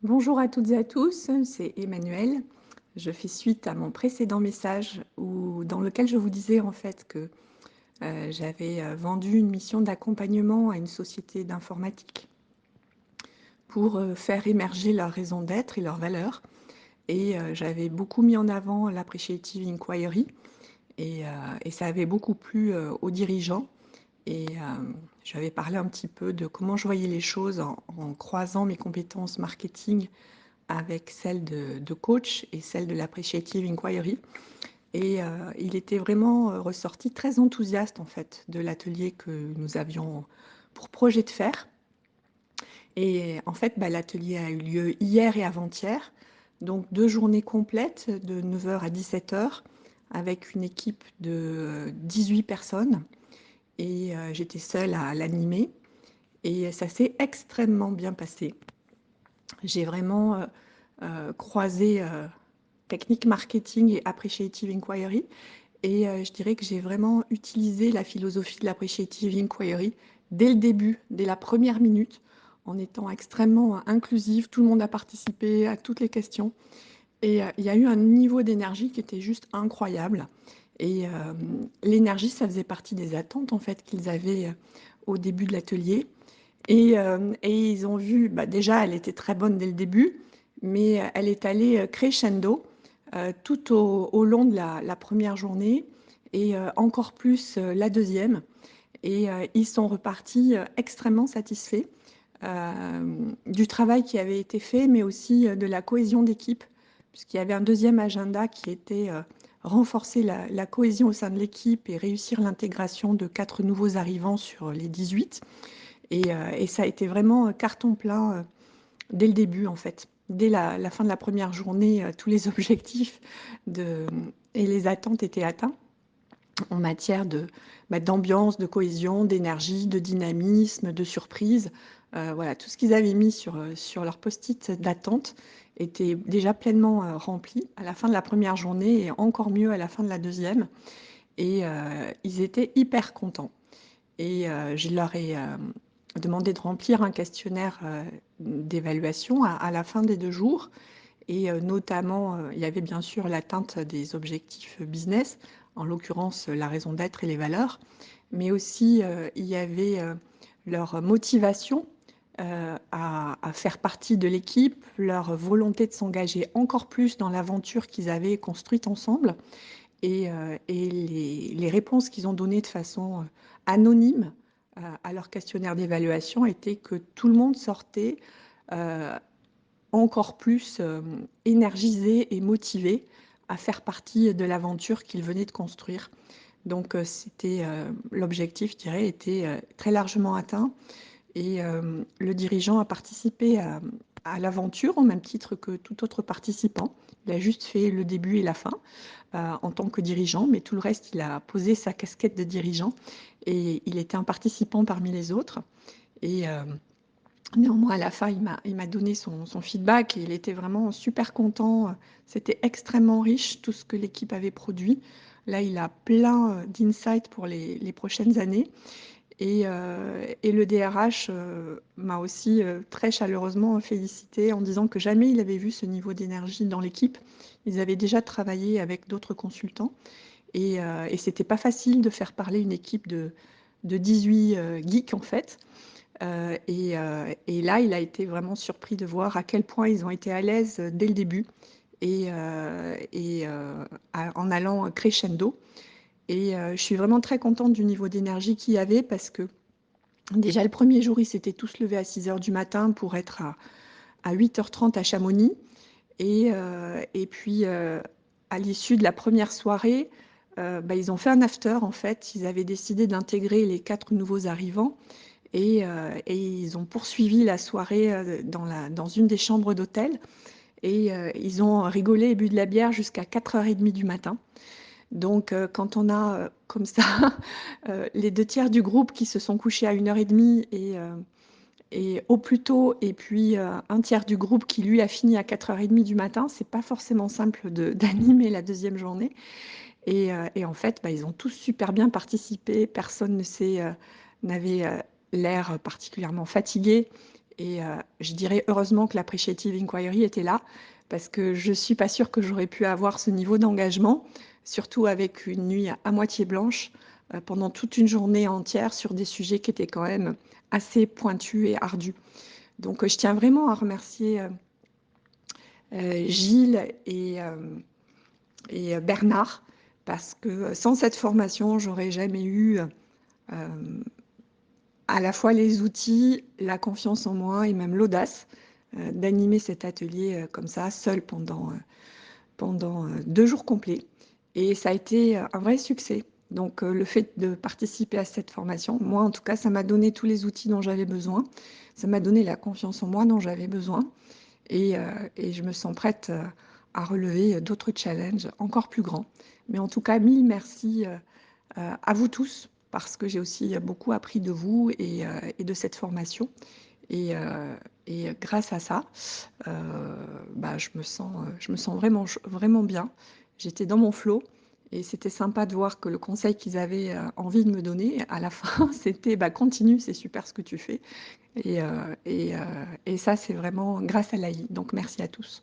Bonjour à toutes et à tous, c'est Emmanuel. Je fais suite à mon précédent message dans lequel je vous disais en fait que j'avais vendu une mission d'accompagnement à une société d'informatique pour faire émerger leur raison d'être et leurs valeurs. Et j'avais beaucoup mis en avant l'appreciative inquiry et, euh, et ça avait beaucoup plu aux dirigeants. Et j'avais parlé un petit peu de comment je voyais les choses en croisant mes compétences marketing avec celle de coach et celle de l'appreciative inquiry. Et il était vraiment ressorti très enthousiaste en fait de l'atelier que nous avions pour projet de faire. Et en fait, l'atelier a eu lieu hier et avant-hier, donc 2 journées complètes de 9 h à 17 h avec une équipe de 18 personnes. Et j'étais seule à l'animer et ça s'est extrêmement bien passé. J'ai vraiment croisé technique marketing et appreciative inquiry. Et je dirais que j'ai vraiment utilisé la philosophie de l'appreciative inquiry dès le début, dès la première minute, en étant extrêmement inclusive. Tout le monde a participé à toutes les questions. Et il y a eu un niveau d'énergie qui était juste incroyable. Et l'énergie, ça faisait partie des attentes en fait qu'ils avaient au début de l'atelier. Et ils ont vu, déjà, elle était très bonne dès le début, mais elle est allée crescendo tout au long de la première journée et encore plus la deuxième. Et ils sont repartis extrêmement satisfaits du travail qui avait été fait, mais aussi de la cohésion d'équipe, puisqu'il y avait un deuxième agenda qui était renforcer la cohésion au sein de l'équipe et réussir l'intégration de 4 nouveaux arrivants sur les 18. Et ça a été vraiment carton plein dès le début, en fait. Dès la fin de la première journée, tous les objectifs et les attentes étaient atteints en matière d'ambiance, de cohésion, d'énergie, de dynamisme, de surprise. Voilà, tout ce qu'ils avaient mis sur leur post-it d'attente était déjà pleinement rempli à la fin de la première journée et encore mieux à la fin de la deuxième. Et ils étaient hyper contents. Et je leur ai demandé de remplir un questionnaire d'évaluation à la fin des 2 jours. Et notamment, il y avait bien sûr l'atteinte des objectifs business, en l'occurrence la raison d'être et les valeurs, mais aussi il y avait leur motivation à faire partie de l'équipe, leur volonté de s'engager encore plus dans l'aventure qu'ils avaient construite ensemble et les réponses qu'ils ont données de façon anonyme à leur questionnaire d'évaluation étaient que tout le monde sortait euh, encore plus énergisé et motivé à faire partie de l'aventure qu'ils venaient de construire. Donc c'était l'objectif, je dirais, était très largement atteint et le dirigeant a participé à l'aventure au même titre que tout autre participant. Il a juste fait le début et la fin en tant que dirigeant, mais tout le reste, il a posé sa casquette de dirigeant et il était un participant parmi les autres. Et néanmoins, à la fin, il m'a donné son feedback et il était vraiment super content. C'était extrêmement riche, tout ce que l'équipe avait produit. Là, il a plein d'insights pour les prochaines années. Et le DRH m'a aussi très chaleureusement félicité en disant que jamais il avait vu ce niveau d'énergie dans l'équipe. Ils avaient déjà travaillé avec d'autres consultants et c'était pas facile de faire parler une équipe de 18 geeks en fait. Et là, il a été vraiment surpris de voir à quel point ils ont été à l'aise dès le début en allant crescendo. Et je suis vraiment très contente du niveau d'énergie qu'il y avait parce que déjà le premier jour, ils s'étaient tous levés à 6 h du matin pour être à 8 h 30 à Chamonix. Et puis, à l'issue de la première soirée, ils ont fait un after en fait. Ils avaient décidé d'intégrer les 4 nouveaux arrivants et ils ont poursuivi la soirée dans une des chambres d'hôtel. Et ils ont rigolé et bu de la bière jusqu'à 4 h 30 du matin. Donc, quand on a comme ça les 2 tiers du groupe qui se sont couchés à 1 h 30 et au plus tôt, et puis un tiers du groupe qui lui a fini à 4 h 30 du matin, c'est pas forcément simple d'animer la deuxième journée. Et en fait, ils ont tous super bien participé. Personne n'avait l'air particulièrement fatigué. et je dirais heureusement que l'Appreciative Inquiry était là parce que je suis pas sûre que j'aurais pu avoir ce niveau d'engagement, surtout avec une nuit à moitié blanche, pendant toute une journée entière sur des sujets qui étaient quand même assez pointus et ardus. Donc, je tiens vraiment à remercier, Gilles et Bernard parce que, sans cette formation, j'aurais jamais eu, à la fois les outils, la confiance en moi et même l'audace, d'animer cet atelier, comme ça, seule pendant 2 jours complets et ça a été, un vrai succès. Donc, le fait de participer à cette formation, moi en tout cas, ça m'a donné tous les outils dont j'avais besoin. Ça m'a donné la confiance en moi dont j'avais besoin et je me sens prête, à relever, d'autres challenges encore plus grands. Mais en tout cas, mille merci, à vous tous parce que j'ai aussi, beaucoup appris de vous et de cette formation et grâce à ça, heu, bah, je me sens vraiment bien. J'étais dans mon flow et c'était sympa de voir que le conseil qu'ils avaient, envie de me donner à la fin, c'était: «Bah, continue, c'est super ce que tu fais» et ça, c'est vraiment grâce à l'AI. Donc merci à tous.